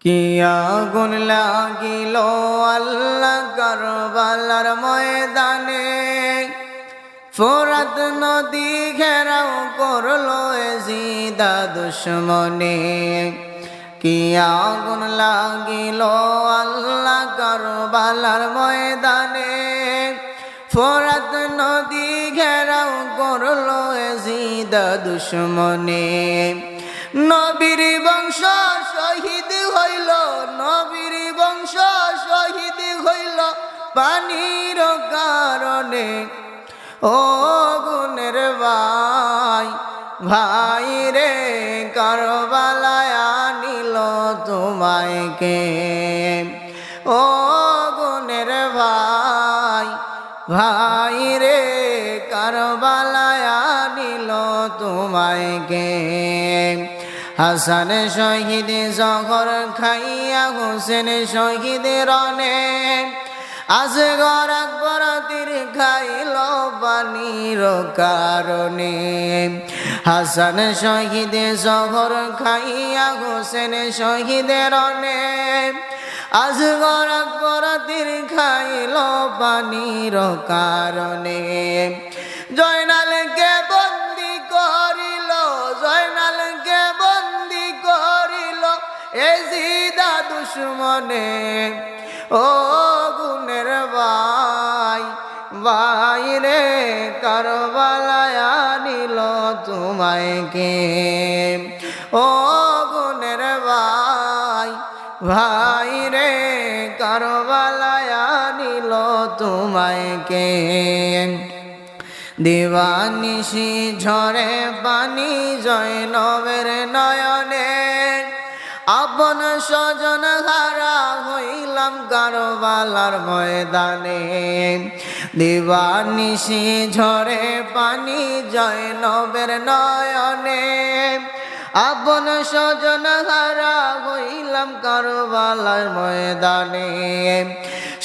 কি আগুন লাগিল আল্লাহ কারবালার ময়দানে, ফোরাত নদী ঘেরাও করলো এজিদা দুশ্মনে। কি আগুন লাগিল আল্লাহ কারবালার ময়দানে, ফোরাত নদী ঘেরাও করলো এজিদা দুশ্মনে। নবীর বংশ শহীদ হইল, নবীর বংশ শহীদ হইল পানির কারণে। ও গুণের ভাই, ভাই রে কারবালায় আনিল তোমায় কে? ও গুণের ভাই, ভাই রে কারবালায় আনিল তোমায় কে? হাসান শহীদ জহর খাইয়া হোসেন শহীদ রনে, আসগর আকবর তীর খাইল পানির কারণে। হাসান শহীদ জহর খাইয়া হোসেন শহীদ রনে, আসগর আকবর তীর খাইল পানির কারণে। জয়নালকে বন্দি করিল, জয়নালকে বন্দি করিল এজিদা দুশ্মনে। ও গুণের ভাই, ভাই রে কারবালায় আনিল তোমায় কে? ও গুণের ভাই, ভাই রে কারবালায় আনিল তোমায় কে? দিবানিশি ঝরে পানি জয়নবের নয়নে, আপন স্বজন হারা হইলাম কারবালার ময়দানে। দিবানিশি ঝরে পানি জয়নবের নয়নে, আপন স্বজন হারা হইলাম কারবালার ময়দানে।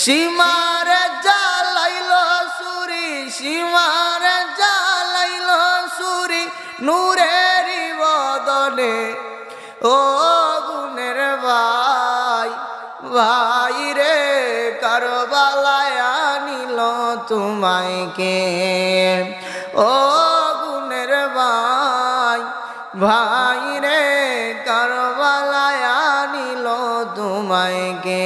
সীমার জ্বালাইল সুরি, সীমার জ্বালাইল সুরি নূরেরি বদনে। ও গুণের ভাই, ভাই রে কারবালায় আনিল তোমায় কে? ও গুণের ভাই, ভাই রে কারবালায় আনিল তোমায় কে?